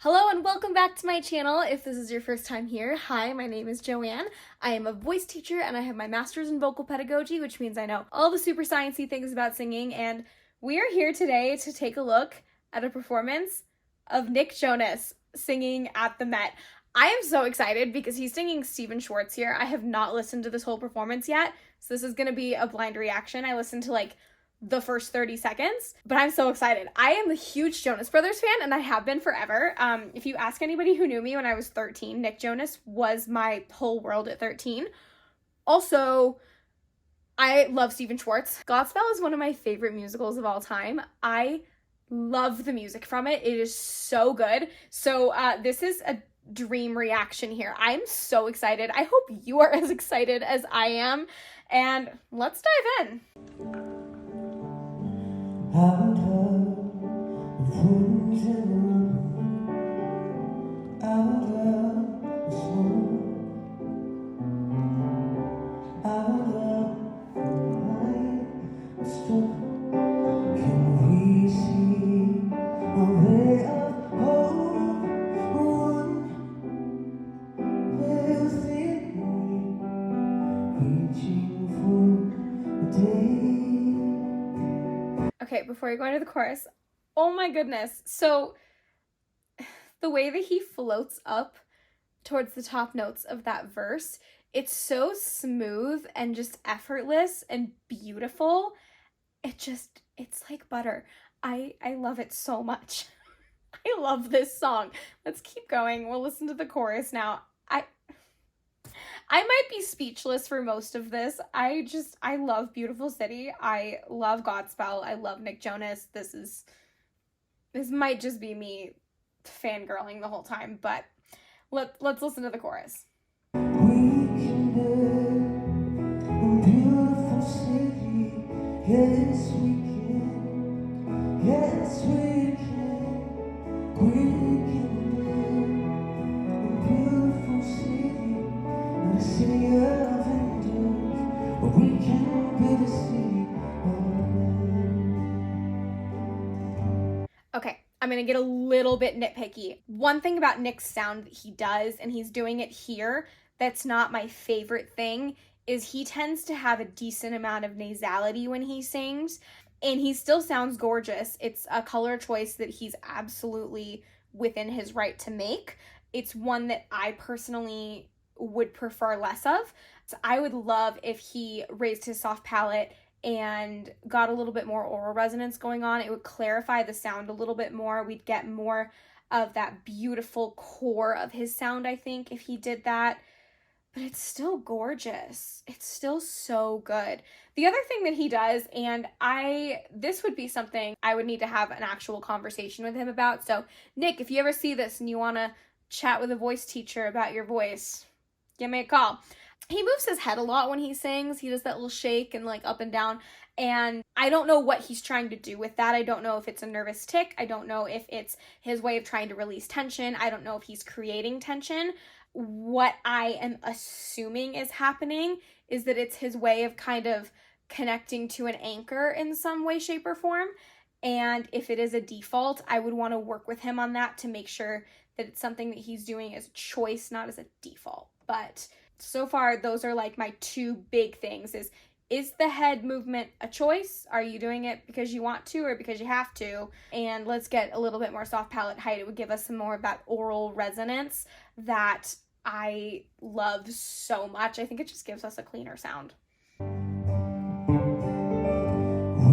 Hello and welcome back to my channel. If this is your first time here, hi, my name is JoAnne. I am a voice teacher and I have my master's in vocal pedagogy, which means I know all the super sciencey things about singing, and we are here today to take a look at a performance of Nick Jonas singing at the Met. I am so excited because he's singing Stephen Schwartz here. I have not listened to this whole performance yet, so this is going to be a blind reaction. I listened to the first 30 seconds, but I'm so excited. I am a huge Jonas Brothers fan, and I have been forever. If you ask anybody who knew me when I was 13, Nick Jonas was my whole world at 13. Also, I love Stephen Schwartz. Godspell is one of my favorite musicals of all time. I love the music from it. It is so good. So this is a dream reaction here. I'm so excited. I hope you are as excited as I am, and let's dive in. Okay, before you go into the chorus, oh my goodness. So the way that he floats up towards the top notes of that verse, it's so smooth and just effortless and beautiful. It's like butter. I love it so much. I love this song. Let's keep going. We'll listen to the chorus now. I might be speechless for most of this. I love Beautiful City. I love Godspell. I love Nick Jonas. This might just be me fangirling the whole time, but let's listen to the chorus. We can live in beautiful city. Yes, we can. Yes, we can. We can live in beautiful city. A city of angels, but we can build a city of men. Okay, I'm gonna get a little bit nitpicky. One thing about Nick's sound that he does, and he's doing it here, that's not my favorite thing, is he tends to have a decent amount of nasality when he sings, and he still sounds gorgeous. It's a color choice that he's absolutely within his right to make. It's one that I personally would prefer less of. So I would love if he raised his soft palate and got a little bit more oral resonance going on. It would clarify the sound a little bit more. We'd get more of that beautiful core of his sound, I think, if he did that. But it's still gorgeous. It's still so good. The other thing that he does, and this would be something I would need to have an actual conversation with him about. So Nick, if you ever see this and you want to chat with a voice teacher about your voice, give me a call. He moves his head a lot when he sings. He does that little shake and up and down. And I don't know what he's trying to do with that. I don't know if it's a nervous tick. I don't know if it's his way of trying to release tension. I don't know if he's creating tension. What I am assuming is happening is that it's his way of kind of connecting to an anchor in some way, shape, or form. And if it is a default, I would want to work with him on that to make sure that it's something that he's doing as a choice, not as a default. But so far, those are my two big things. Is the head movement a choice? Are you doing it because you want to or because you have to? And let's get a little bit more soft palate height. It would give us some more of that oral resonance that I love so much. I think it just gives us a cleaner sound. We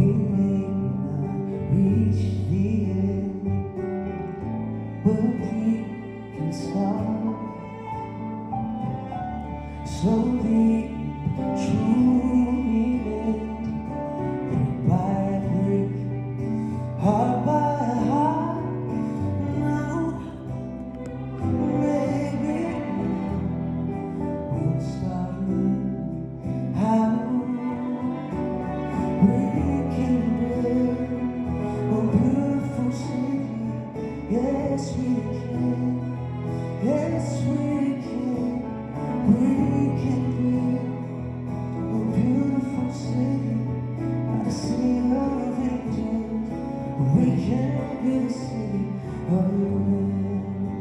may not reach the end, but we can start. Slowly, true meaning, brick by brick, heart by heart. Now, maybe we'll start learning how we can live a beautiful city. Yes, we can. Yes, we can. We we can be the city of men.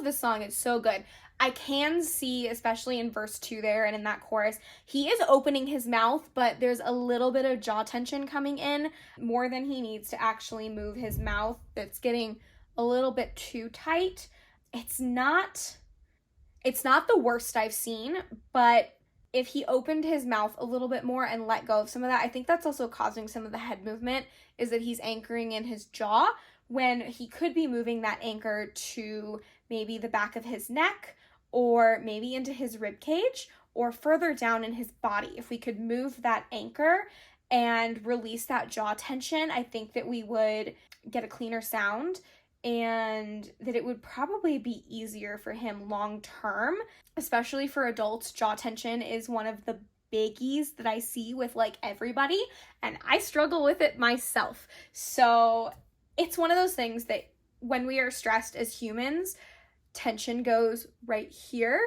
love this song. It's so good. I can see, especially in verse 2 there and in that chorus, he is opening his mouth, but there's a little bit of jaw tension coming in, more than he needs to actually move his mouth. That's getting a little bit too tight. It's not the worst I've seen, but if he opened his mouth a little bit more and let go of some of that, I think that's also causing some of the head movement, is that he's anchoring in his jaw when he could be moving that anchor to maybe the back of his neck, or maybe into his rib cage, or further down in his body. If we could move that anchor and release that jaw tension, I think that we would get a cleaner sound, and that it would probably be easier for him long term, especially for adults. Jaw tension is one of the biggies that I see with like everybody, and I struggle with it myself. So it's one of those things that when we are stressed as humans, tension goes right here.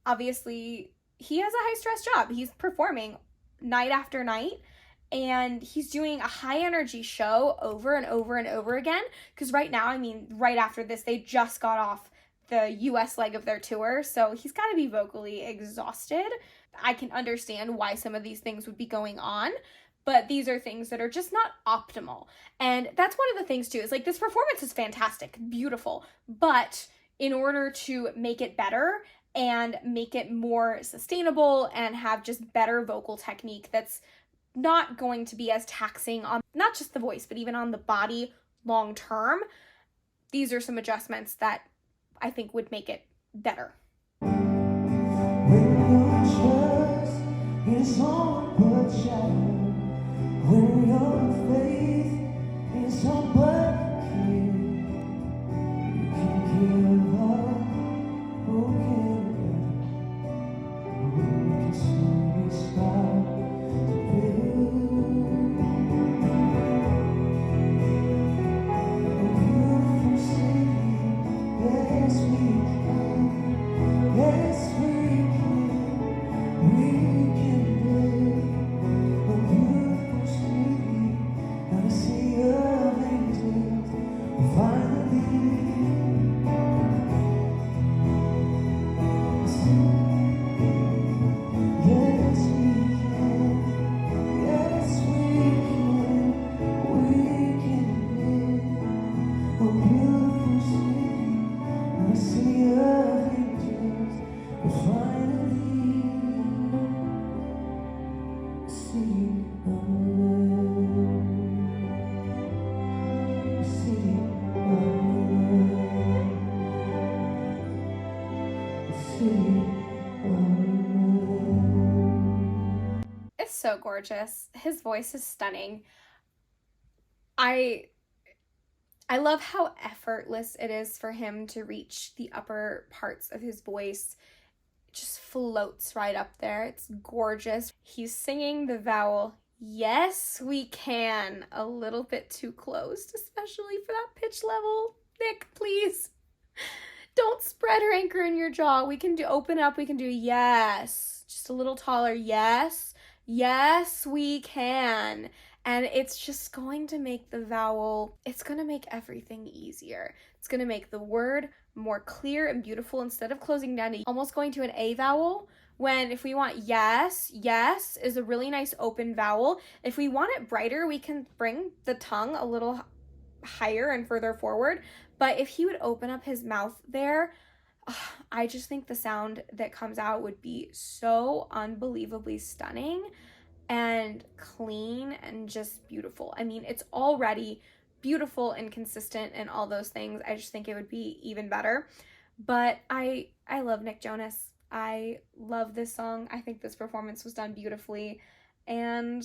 Obviously, he has a high stress job. He's performing night after night, and he's doing a high energy show over and over and over again. Because right now, I mean, right after this, they just got off the US leg of their tour, so he's got to be vocally exhausted. I can understand why some of these things would be going on, but these are things that are just not optimal. And that's one of the things too, is like, this performance is fantastic, beautiful, but in order to make it better and make it more sustainable and have just better vocal technique that's not going to be as taxing on not just the voice, but even on the body long term, these are some adjustments that I think would make it better. When your trust is on but shattered, when your faith is on but you can give up, who can slowly start to build a beautiful city. Yes, we can. Yes, we can. We can build a beautiful city. Not a sea of angels. Finally. Yes, we can. Yes, we can. We can build a beautiful city. Not a sea of angels. Finally, a city of love. A city of love. A city of love. It's so gorgeous. His voice is stunning. I love how effortless it is for him to reach the upper parts of his voice. It just floats right up there. It's gorgeous. He's singing the vowel, yes, we can, a little bit too close, especially for that pitch level. Nick, please. Don't spread or anchor in your jaw. We can do open up. We can do yes. Just a little taller. Yes. Yes, we can. And it's just going to make the vowel, it's going to make everything easier. It's going to make the word more clear and beautiful, instead of closing down to almost going to an A vowel. When if we want yes, yes is a really nice open vowel. If we want it brighter, we can bring the tongue a little higher and further forward. But if he would open up his mouth there, I just think the sound that comes out would be so unbelievably stunning and clean and just beautiful. I mean, it's already beautiful and consistent and all those things. I just think it would be even better. But I love Nick Jonas. I love this song. I think this performance was done beautifully, and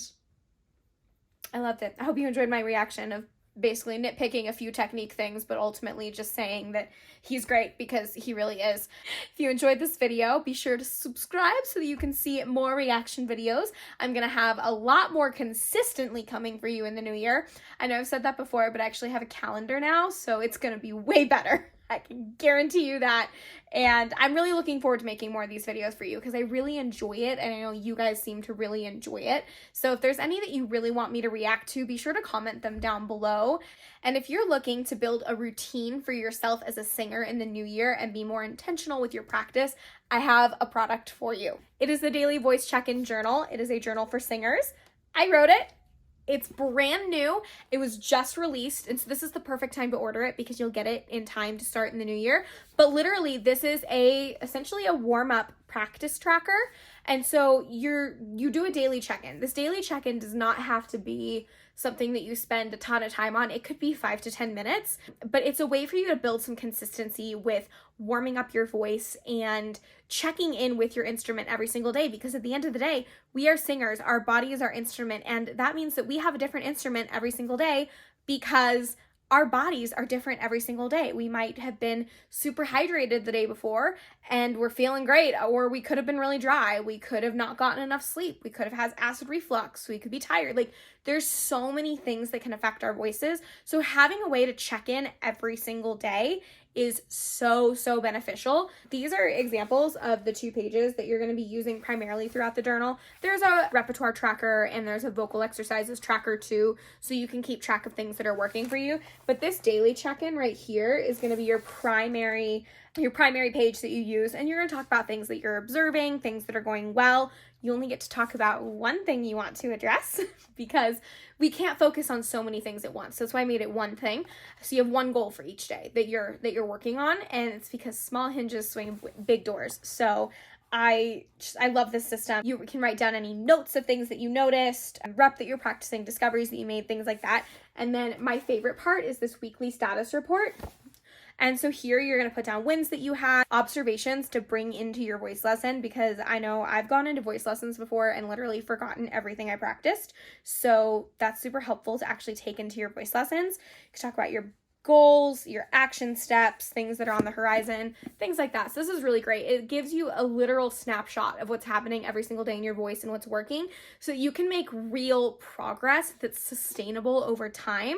I loved it. I hope you enjoyed my reaction of basically nitpicking a few technique things, but ultimately just saying that he's great, because he really is. If you enjoyed this video, be sure to subscribe so that you can see more reaction videos. I'm gonna have a lot more consistently coming for you in the new year. I know I've said that before, but I actually have a calendar now, so it's gonna be way better. I can guarantee you that. And I'm really looking forward to making more of these videos for you because I really enjoy it, and I know you guys seem to really enjoy it. So if there's any that you really want me to react to, be sure to comment them down below. And if you're looking to build a routine for yourself as a singer in the new year and be more intentional with your practice, I have a product for you. It is the Daily Voice Check-In Journal. It is a journal for singers. I wrote it. It's brand new. It was just released, and so this is the perfect time to order it because you'll get it in time to start in the new year. But literally, this is essentially a warm-up practice tracker. And so you do a daily check-in. This daily check-in does not have to be something that you spend a ton of time on. It could be 5 to 10 minutes, but it's a way for you to build some consistency with warming up your voice and checking in with your instrument every single day, because at the end of the day, we are singers. Our body is our instrument, and that means that we have a different instrument every single day because our bodies are different every single day. We might have been super hydrated the day before and we're feeling great, or we could have been really dry. We could have not gotten enough sleep. We could have had acid reflux. We could be tired. Like, there's so many things that can affect our voices. So having a way to check in every single day is so beneficial. These are examples of the 2 pages that you're going to be using primarily throughout the journal. There's a repertoire tracker and there's a vocal exercises tracker too, so you can keep track of things that are working for you. But this daily check-in right here is going to be your primary page that you use, and you're going to talk about things that you're observing, things that are going well. You only get to talk about one thing you want to address because we can't focus on so many things at once. So that's why I made it one thing. So you have one goal for each day that you're working on, and it's because small hinges swing big doors. So I love this system. You can write down any notes of things that you noticed, rep that you're practicing, discoveries that you made, things like that. And then my favorite part is this weekly status report. And so here you're going to put down wins that you had, observations to bring into your voice lesson, because I know I've gone into voice lessons before and literally forgotten everything I practiced. So that's super helpful to actually take into your voice lessons. You can talk about your goals, your action steps, things that are on the horizon, things like that. So this is really great. It gives you a literal snapshot of what's happening every single day in your voice and what's working, so you can make real progress that's sustainable over time.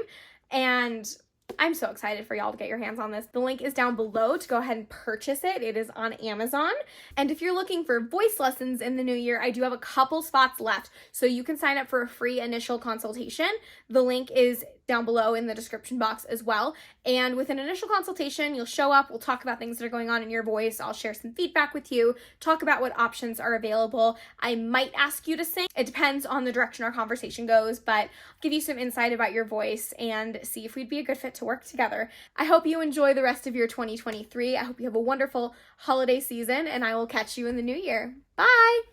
And I'm so excited for y'all to get your hands on this. The link is down below to go ahead and purchase it. It is on Amazon. And if you're looking for voice lessons in the new year, I do have a couple spots left, so you can sign up for a free initial consultation. The link is down below in the description box as well. And with an initial consultation, you'll show up, we'll talk about things that are going on in your voice, I'll share some feedback with you, talk about what options are available. I might ask you to sing. It depends on the direction our conversation goes, but I'll give you some insight about your voice and see if we'd be a good fit to work together. I hope you enjoy the rest of your 2023. I hope you have a wonderful holiday season, and I will catch you in the new year. Bye!